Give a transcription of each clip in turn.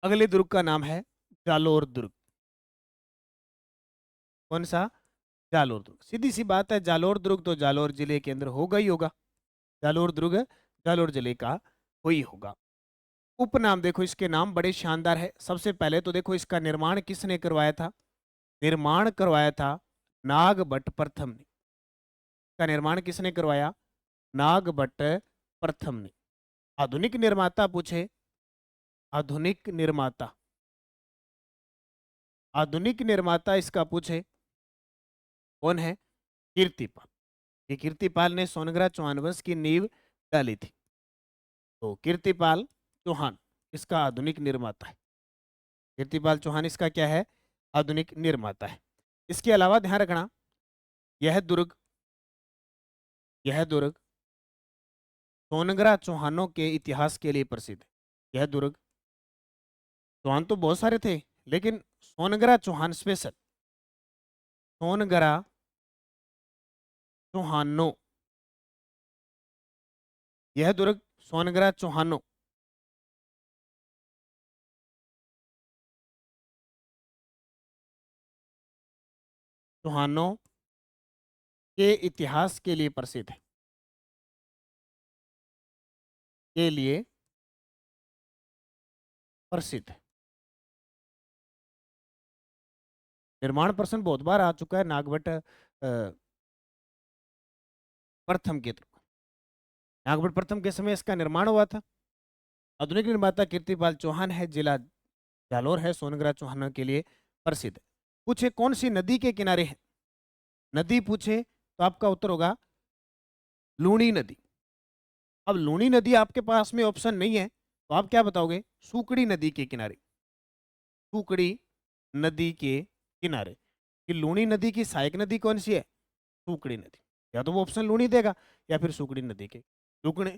अगले दुर्ग का नाम है जालोर दुर्ग। कौन सा? जालोर दुर्ग। सीधी सी बात है, जालोर दुर्ग तो जालोर जिले के अंदर होगा ही होगा। जालोर दुर्ग जालोर जिले का ही होगा। उपनाम देखो, इसके नाम बड़े शानदार है। सबसे पहले तो देखो, इसका निर्माण किसने करवाया था? निर्माण करवाया था नागभट्ट प्रथम ने। का निर्माण किसने करवाया? नागभट्ट प्रथम ने। आधुनिक निर्माता पूछे, आधुनिक निर्माता, आधुनिक निर्माता इसका पूछे कौन है? कीर्तिपाल। ये कीर्तिपाल ने सोनग्रा चौहान वंश की नींव डाली थी। तो कीर्तिपाल चौहान इसका आधुनिक निर्माता है। कीर्तिपाल चौहान इसका क्या है? आधुनिक निर्माता है। इसके अलावा ध्यान रखना, यह दुर्ग, यह दुर्ग सोनग्रा चौहानों के इतिहास के लिए प्रसिद्ध है। यह दुर्ग, चौहान तो बहुत सारे थे लेकिन सोनग्रा चौहान स्पेशल, सोनग्रा चौहानों, यह दुर्ग सोनग्रा चौहानों चौहानों के इतिहास के लिए प्रसिद्ध है। के लिए प्रसिद्ध है। निर्माण प्रश्न बहुत बार आ चुका है नागभट्ट प्रथम के थ्रू। नागभट्ट प्रथम के समय इसका निर्माण हुआ था। आधुनिक निर्माता कीर्तिपाल चौहान है। जिला जालोर है, सोनग्रा चौहानों के लिए प्रसिद्ध है। पूछे कौन सी नदी के किनारे है? नदी पूछे तो आपका उत्तर होगा लूणी नदी। अब लूणी नदी आपके पास में ऑप्शन नहीं है तो आप क्या बताओगे? सूकड़ी नदी के किनारे। सूकड़ी नदी के किनारे। कि लूणी नदी की सहायक नदी कौन सी है? सूकड़ी नदी। या तो वो ऑप्शन लूणी देगा या फिर सूकड़ी नदी के, लूकड़ी,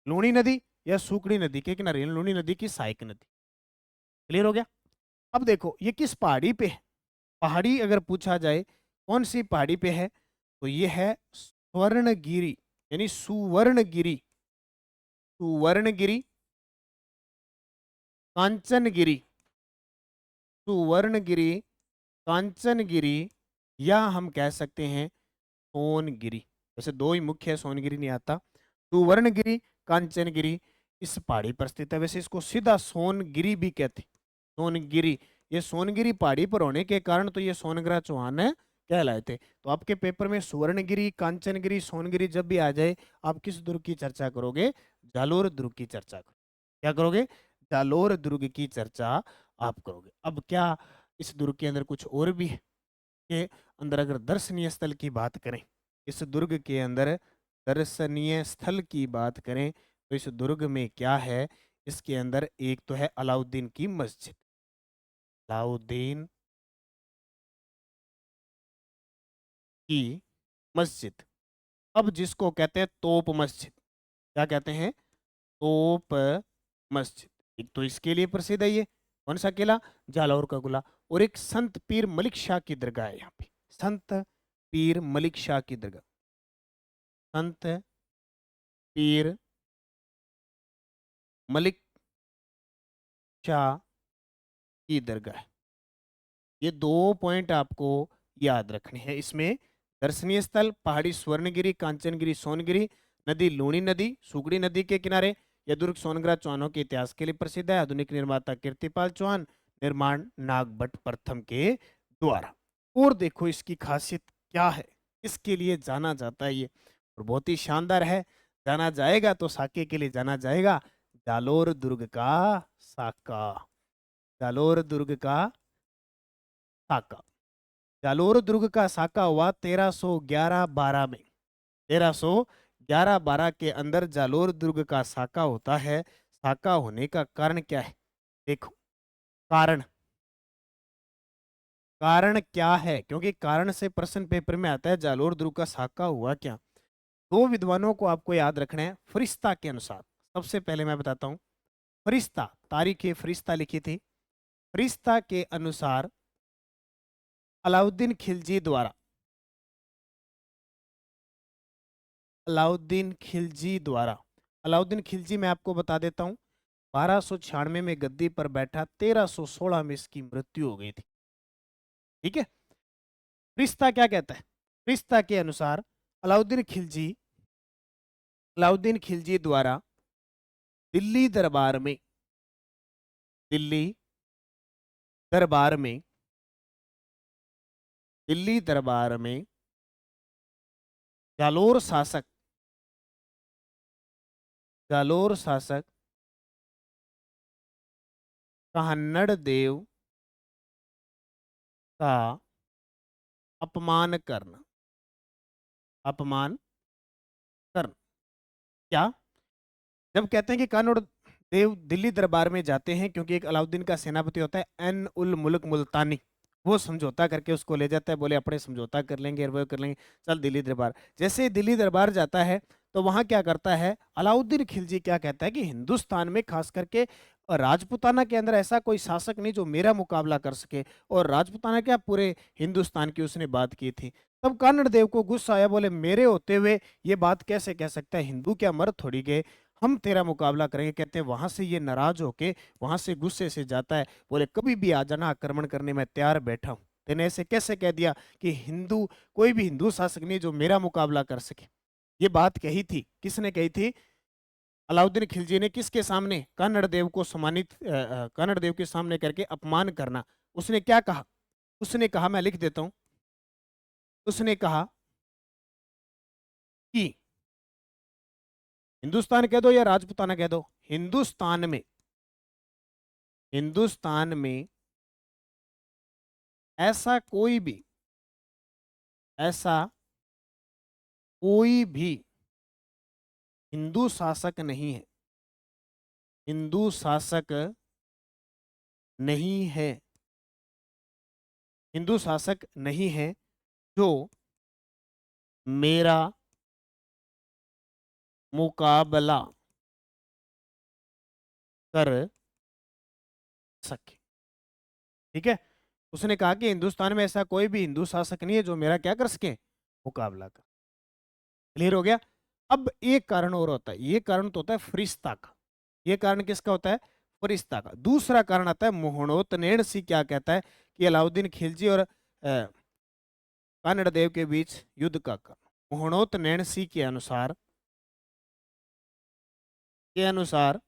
लूणी नदी या सूकड़ी नदी के किनारे, लूणी नदी की सहायक नदी। क्लियर हो गया? अब देखो ये किस पहाड़ी पे है? पहाड़ी अगर पूछा जाए कौन सी पहाड़ी पे है तो ये है स्वर्णगिरी, यानी सुवर्णगिरी, सुवर्णगिरी, कांचनगिरी, सुवर्णगिरी, कांचनगिरी, या हम कह सकते हैं सोनगिरी। वैसे दो ही मुख्य है, सोनगिरी नहीं आता। सुवर्णगिरी, कांचनगिरी इस पहाड़ी पर स्थित है। वैसे इसको सीधा सोनगिरी भी कहते हैं, सोनगिरी। ये सोनगिरी पहाड़ी पर होने के कारण तो ये सोनग्रा चौहान कहलाए थे। तो आपके पेपर में सुवर्णगिरी, कांचनगिरी, सोनगिरी जब भी आ जाए, आप किस दुर्ग की चर्चा करोगे? जालोर दुर्ग की चर्चा करोगे। क्या करोगे? जालोर दुर्ग की चर्चा आप करोगे। अब क्या इस दुर्ग के अंदर कुछ और भी है? के अंदर अगर दर्शनीय स्थल की बात करें, इस दुर्ग के अंदर दर्शनीय स्थल की बात करें तो इस दुर्ग में क्या है? इसके अंदर एक तो है अलाउद्दीन की मस्जिद, अलाउद्दीन की मस्जिद। अब जिसको कहते हैं तोप मस्जिद। क्या कहते हैं? तोप मस्जिद। एक तो इसके लिए प्रसिद्ध है, ये कौन सा किला? जालौर का किला। और एक संत पीर मलिक शाह की दरगाह है यहाँ पे, संत पीर मलिक शाह की दरगाह, संत पीर मलिक शाह की दरगाह। ये दो पॉइंट आपको याद रखने हैं इसमें। दर्शनीय स्थल पहाड़ी स्वर्णगिरी, कांचनगिरी, सोनगिरी, नदी लूणी नदी, सुगड़ी नदी के किनारे। यह दुर्ग सोनग्रा चौहानों के इतिहास के लिए प्रसिद्ध है। आधुनिक निर्माता कीर्तिपाल चौहान, निर्माण नागभट्ट प्रथम के द्वारा। और देखो इसकी खासियत क्या है, इसके लिए जाना जाता है ये, और बहुत ही शानदार है। जाना जाएगा तो साके के लिए जाना जाएगा, जालोर दुर्ग का साका, जालोर दुर्ग का साका। जालोर दुर्ग का साका हुआ 1311-12 में। 1311-12 के अंदर जालोर दुर्ग का साका होता है। साका होने का कारण क्या है? देखो कारण, कारण क्या है? क्योंकि कारण से प्रश्न पेपर में आता है जालोर दुर्ग का साका हुआ क्या। दो विद्वानों को आपको याद रखना है फरिश्ता के अनुसार। सबसे पहले मैं बताता हूं, फरिश्ता, तारीख फरिश्ता लिखी थी। फरिश्ता के अनुसार अलाउद्दीन खिलजी द्वारा, अलाउद्दीन खिलजी द्वारा, अलाउद्दीन खिलजी मैं आपको बता देता हूं 1296 में गद्दी पर बैठा, 1316 में इसकी मृत्यु हो गई थी। ठीक है। रिश्ता क्या कहता है? रिश्ता के अनुसार अलाउद्दीन खिलजी द्वारा दिल्ली दरबार में दिल्ली दरबार में दिल्ली दरबार में जालोर शासक कहान्नड़ देव का अपमान करना क्या? जब कहते हैं कि कानूर देव दिल्ली दरबार में जाते हैं, क्योंकि एक अलाउद्दीन का सेनापति होता है एन उल मुल्क मुल्तानी, वो समझौता करके उसको ले जाता है, बोले अपने समझौता कर लेंगे और वो कर लेंगे, चल दिल्ली दरबार। जैसे ही दिल्ली दरबार जाता है तो वहां क्या करता है अलाउद्दीन खिलजी, क्या कहता है कि हिंदुस्तान में खास करके राजपूताना के अंदर ऐसा कोई शासक नहीं जो मेरा मुकाबला कर सके, और राजपूताना क्या पूरे हिंदुस्तान की उसने बात की थी। तब कानड़ देव को गुस्सा आया, बोले मेरे होते हुए ये बात कैसे कह सकता है, हिंदू क्या मर थोड़ी गए, हम तेरा मुकाबला करेंगे। कहते हैं वहां से ये नाराज होके वहां से गुस्से से जाता है, बोले कभी भी आ जाना, आक्रमण करने में तैयार बैठा हूं। तेने ऐसे कैसे कह दिया कि हिंदू, कोई भी हिंदू शासक नहीं जो मेरा मुकाबला कर सके। ये बात कही थी, किसने कही थी? अलाउद्दीन खिलजी ने। किसके सामने? कन्नड़ देव को सम्मानित, कन्नड़ देव के सामने करके अपमान करना। उसने क्या कहा? उसने कहा, मैं लिख देता हूं, उसने कहा कि हिंदुस्तान कह दो या राजपूताना कह दो, हिंदुस्तान में ऐसा कोई भी हिंदू शासक नहीं है, हिंदू शासक नहीं है, हिंदू शासक नहीं है जो मेरा मुकाबला कर सके। ठीक है। उसने कहा कि हिंदुस्तान में ऐसा कोई भी हिंदू शासक नहीं है जो मेरा क्या कर सके, मुकाबला कर। क्लियर हो गया। अब एक कारण और होता है, ये कारण तो होता है फरिश्ता का। ये कारण किसका होता है? फरिश्ता का। दूसरा कारण आता है मोहनोत नैणसी, क्या कहता है कि अलाउद्दीन खिलजी और कानड़ देव के बीच युद्ध का कारण। मोहनोत नैणसी के अनुसार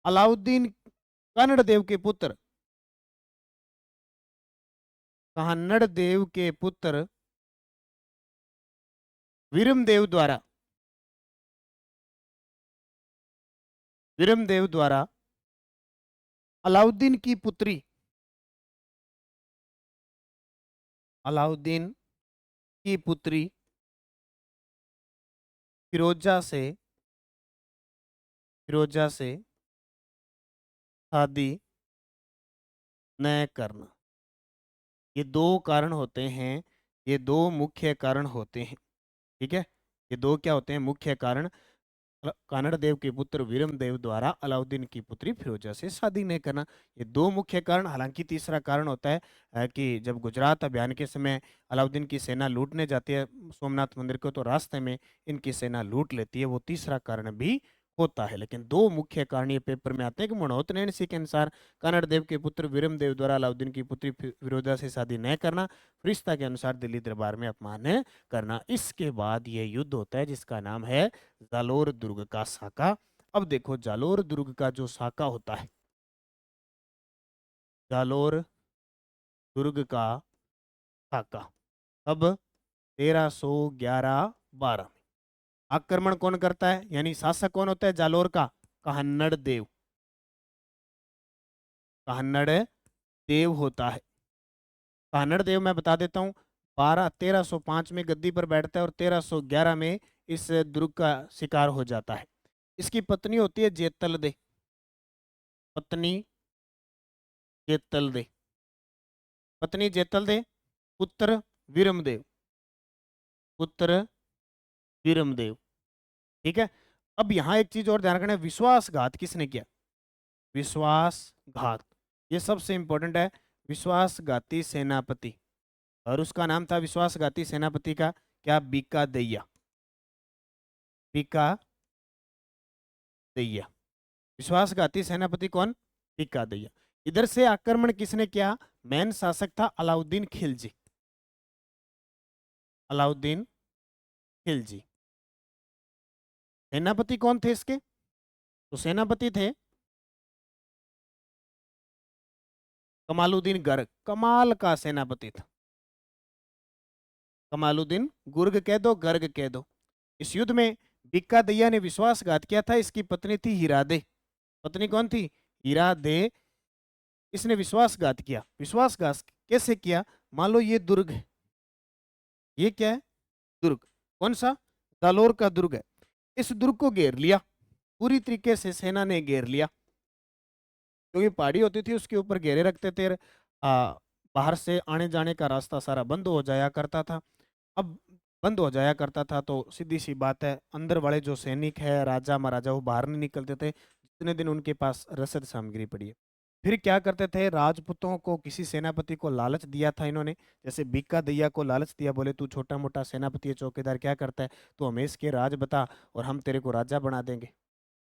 अलाउद्दीन कन्नड़ देव के पुत्र, कन्नड़ देव के पुत्र वीरमदेव द्वारा अलाउद्दीन की पुत्री फिरोजा से शादी न करना। ये दो कारण होते हैं, ये दो मुख्य कारण होते हैं। ठीक है। ये दो क्या होते हैं? मुख्य कारण। कानड़ देव के पुत्र वीरमदेव द्वारा अलाउद्दीन की पुत्री फिरोजा से शादी नहीं करना, ये दो मुख्य कारण। हालांकि तीसरा कारण होता है कि जब गुजरात अभियान के समय अलाउद्दीन की सेना लूटने जाती है सोमनाथ मंदिर को, तो रास्ते में इनकी सेना लूट लेती है, वो तीसरा कारण भी होता है। लेकिन दो मुख्य कारण ये पेपर में आते हैं कि मनोहत नैणसी के अनुसार कन्नड़ देव के पुत्र वीरमदेव द्वारा अलाउद्दीन की पुत्री फिरोजा से शादी न करना, फरिश्ता के अनुसार दिल्ली दरबार में अपमान करना। इसके बाद यह युद्ध होता है जिसका नाम है जालोर दुर्ग का साका। अब देखो जालोर दुर्ग का जो साका होता है, जालोर दुर्ग का साका, अब 1311-12 में आक्रमण कौन करता है, यानी शासक कौन होता है जालोर का? कहान्नड़ देव होता है। कहान्नड़ देव मैं बता देता हूँ, 1305 में गद्दी पर बैठता है और 1311 में इस दुर्ग का शिकार हो जाता है। इसकी पत्नी होती है जेतल दे, पत्नी जेतल दे, पुत्र वीरमदेव, ठीक है। अब यहाँ एक चीज और ध्यान रखना है, विश्वासघात किसने किया? विश्वासघात, ये सबसे इंपॉर्टेंट है। विश्वासघाती सेनापति, और उसका नाम था विश्वासघाती सेनापति का क्या? बीका दैया। विश्वासघाती सेनापति कौन? बीका दैया। इधर से आक्रमण किसने किया? मेन शासक था अलाउद्दीन खिलजी। अलाउद्दीन खिलजी। सेनापति कौन थे इसके? तो सेनापति थे कमालुद्दीन गर्ग। कमाल का सेनापति था कमालुद्दीन। गुर्ग कह दो, गर्ग कह दो। इस युद्ध में बीका दैया ने विश्वासघात किया था। इसकी पत्नी थी हीरादे। पत्नी कौन थी? हीरादे। इसने विश्वासघात किया। विश्वासघात कैसे किया? मान लो ये दुर्ग है, ये क्या है? दुर्ग। कौन सा? जालोर का दुर्ग है। इस दुर्ग को घेर लिया, पूरी तरीके से सेना ने घेर लिया। क्योंकि पहाड़ी होती थी, उसके ऊपर घेरे रखते थे। बाहर से आने जाने का रास्ता सारा बंद हो जाया करता था। अब बंद हो जाया करता था तो सीधी सी बात है, अंदर वाले जो सैनिक है, राजा महाराजा, वो बाहर नहीं निकलते थे जितने दिन उनके पास रसद सामग्री पड़ी है। फिर क्या करते थे? राजपूतों को, किसी सेनापति को लालच दिया था इन्होंने। जैसे बीका दैया को लालच दिया, बोले तू छोटा मोटा सेनापति है, चौकीदार, क्या करता है, तो हमें इसके राज बता और हम तेरे को राजा बना देंगे,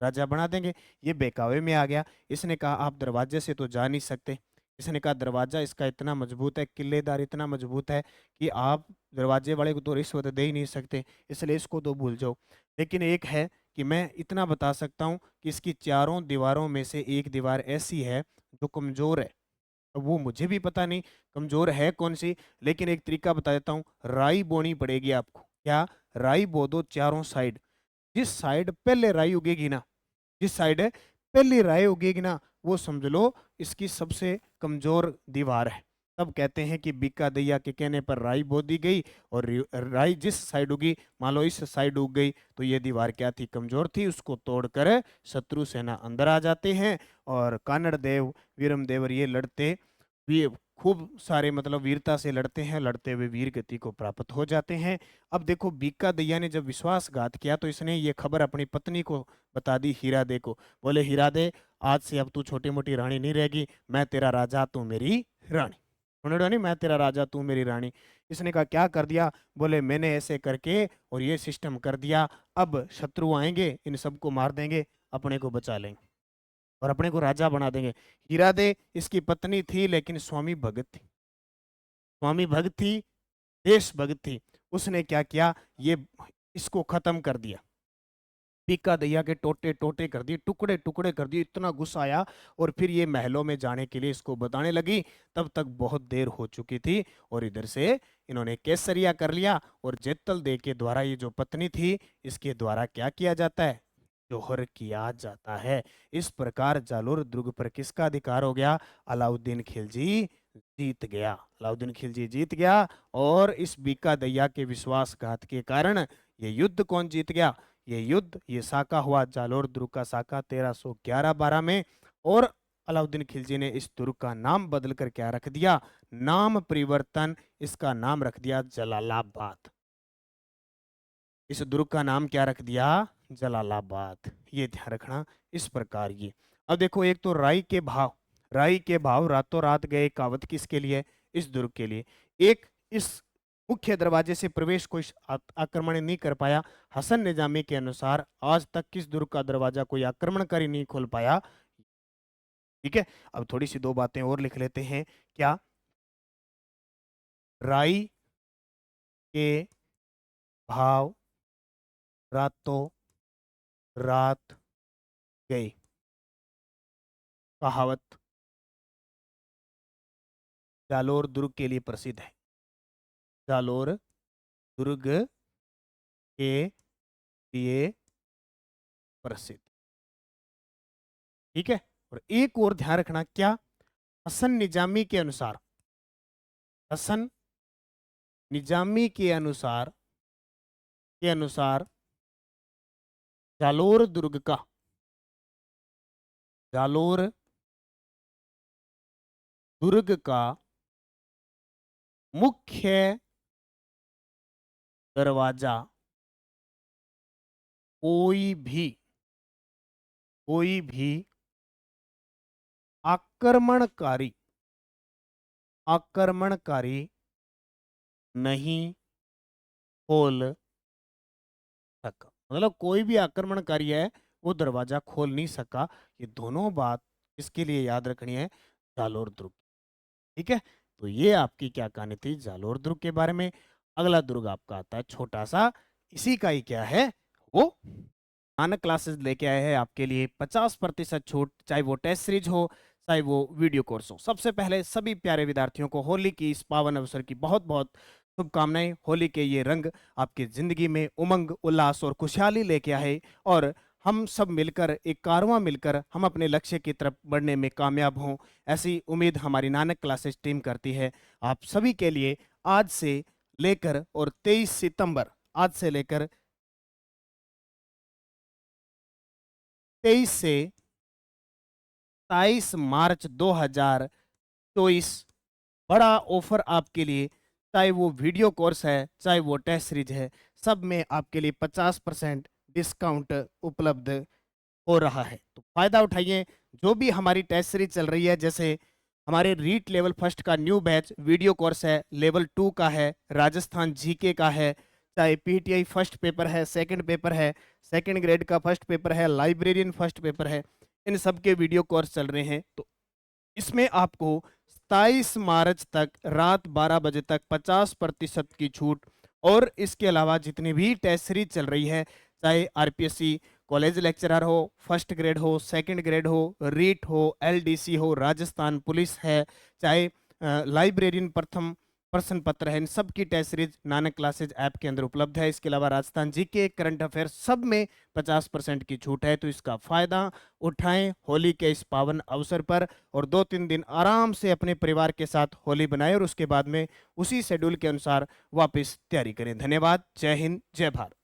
राजा बना देंगे। ये बहकावे में आ गया। इसने कहा आप दरवाजे से तो जा नहीं सकते। इसने कहा दरवाजा इसका इतना मजबूत है, किलेदार इतना मजबूत है कि आप दरवाजे वाले को तो रिश्वत दे ही नहीं सकते, इसलिए इसको तो भूल जाओ। लेकिन एक है कि मैं इतना बता सकता हूँ कि इसकी चारों दीवारों में से एक दीवार ऐसी है जो कमजोर है। अब वो मुझे भी पता नहीं कमजोर है कौन सी, लेकिन एक तरीका बता देता हूँ। राई बोनी पड़ेगी आपको। क्या? राई बो दो चारों साइड। जिस साइड पहले राई उगेगी ना, जिस साइड है पहली राय उगेगी ना, वो समझ लो इसकी सबसे कमजोर दीवार है। तब कहते हैं कि बीका दैया के कहने पर राई बो दी गई और राई जिस साइड उगी, मान लो इस साइड उग गई, तो ये दीवार क्या थी? कमजोर थी। उसको तोड़कर शत्रु सेना अंदर आ जाते हैं और कानड़ देव, वीरम देवर ये लड़ते, वी खूब सारे मतलब वीरता से लड़ते हैं, लड़ते हुए वीर गति को प्राप्त हो जाते हैं। अब देखो बीका दैया ने जब विश्वासघात किया तो इसने ये खबर अपनी पत्नी को बता दी, हीरादे को। बोले हीरादे, आज से अब तू छोटी मोटी रानी नहीं रहेगी, मैं तेरा राजा तू मेरी रानी। सुनो नहीं, मैं तेरा राजा तू मेरी रानी। इसने कहा क्या कर दिया? बोले मैंने ऐसे करके और ये सिस्टम कर दिया, अब शत्रु आएंगे इन सबको मार देंगे, अपने को बचा लेंगे और अपने को राजा बना देंगे। हीरादे इसकी पत्नी थी लेकिन स्वामी भगत थी। स्वामी भगत थी, देश भगत थी। उसने क्या किया? ये इसको खत्म कर दिया। पीका दैया के टोटे टोटे कर दिए, टुकड़े टुकड़े कर दिए। इतना गुस्सा आया और फिर ये महलों में जाने के लिए इसको बताने लगी। तब तक बहुत देर हो चुकी थी और इधर से इन्होंने केसरिया कर लिया और जेतल दे के द्वारा ये जो पत्नी थी, इसके द्वारा क्या किया जाता है? जोहर किया जाता है। इस प्रकार जालोर दुर्ग पर किसका अधिकार हो गया? अलाउद्दीन खिलजी जीत गया। अलाउद्दीन खिलजी जीत गया और इस बीका दैया के विश्वासघात के कारण ये युद्ध कौन जीत गया? ये युद्ध, ये साका हुआ जालोर दुर्ग का साका 1311-12 में। और अलाउद्दीन खिलजी ने इस दुर्ग का नाम बदल कर क्या रख दिया? नाम परिवर्तन, इसका नाम रख दिया जलालाबाद। इस दुर्ग का नाम क्या रख दिया? जलालाबाद। ये ध्यान रखना। इस प्रकार ये, अब देखो, एक तो राई के भाव, राई के भाव रातों रात गए। कहावत किसके लिए? इस दुर्ग के लिए। एक, इस मुख्य दरवाजे से प्रवेश कोई आक्रमण नहीं कर पाया। हसन निजामी के अनुसार आज तक किस दुर्ग का दरवाजा कोई आक्रमणकारी नहीं खोल पाया। ठीक है, अब थोड़ी सी दो बातें और लिख लेते हैं। क्या? राई के भाव रातों रात गए, कहावत जालोर दुर्ग के लिए प्रसिद्ध है। जालोर दुर्ग के लिए प्रसिद्ध। ठीक है, और एक और ध्यान रखना। क्या? हसन निजामी के अनुसार, हसन निजामी के अनुसार जालोर दुर्ग का, जालोर दुर्ग का मुख्य दरवाजा कोई भी आक्रमणकारी आक्रमणकारी नहीं खोल सका। मतलब कोई भी आक्रमणकारी है वो दरवाजा खोल नहीं सका। ये दोनों बात इसके लिए याद रखनी है, जालोर दुर्ग। ठीक है, तो ये आपकी क्या कहानी थी जालोर दुर्ग के बारे में। अगला दुर्ग आपका आता है छोटा सा, इसी का ही क्या है वो नानक क्लासेस लेके आए हैं आपके लिए 50% छूट, चाहे वो टेस्ट सीरीज हो चाहे वो वीडियो कोर्स हो। सबसे पहले सभी प्यारे विद्यार्थियों को होली की इस पावन अवसर की बहुत बहुत शुभकामनाएं। होली के ये रंग आपकी जिंदगी में उमंग, उल्लास और खुशहाली लेके आए और हम सब मिलकर, एक कारवां मिलकर हम अपने लक्ष्य की तरफ बढ़ने में कामयाब हों, ऐसी उम्मीद हमारी नानक क्लासेस टीम करती है। आप सभी के लिए आज से लेकर और 23 सितंबर, आज से लेकर 23 से 27 मार्च 2024 बड़ा ऑफर आपके लिए, चाहे वो वीडियो कोर्स है चाहे वो टेस्ट सीरीज है, सब में आपके लिए 50% डिस्काउंट उपलब्ध हो रहा है। तो फायदा उठाइए। जो भी हमारी टेस्ट सीरीज चल रही है, जैसे हमारे रीट लेवल फर्स्ट का न्यू बैच वीडियो कोर्स है, लेवल 2 का है, राजस्थान जीके का है, चाहे पीटीआई फर्स्ट पेपर है, सेकंड पेपर है, सेकंड ग्रेड का फर्स्ट पेपर है, लाइब्रेरियन फर्स्ट पेपर है, इन सब के वीडियो कोर्स चल रहे हैं। तो इसमें आपको 27 मार्च तक रात 12 बजे तक 50% की छूट, और इसके अलावा जितनी भी टेस्ट सीरीज चल रही है, चाहे आरपीएससी कॉलेज लेक्चरर हो, फर्स्ट ग्रेड हो, सेकंड ग्रेड हो, रीट हो, एलडीसी हो, राजस्थान पुलिस है, चाहे लाइब्रेरियन प्रथम प्रश्न पत्र है, इन सब की test series Nanak classes app के अंदर उपलब्ध है। इसके अलावा राजस्थान जीके, करंट अफेयर सब में 50% की छूट है। तो इसका फायदा उठाएं होली के इस पावन अवसर पर, और 2-3 दिन आराम से अपने परिवार के साथ होली बनाएं और उसके बाद में उसी शेड्यूल के अनुसार वापस तैयारी करें। धन्यवाद। जय हिंद, जय भारत।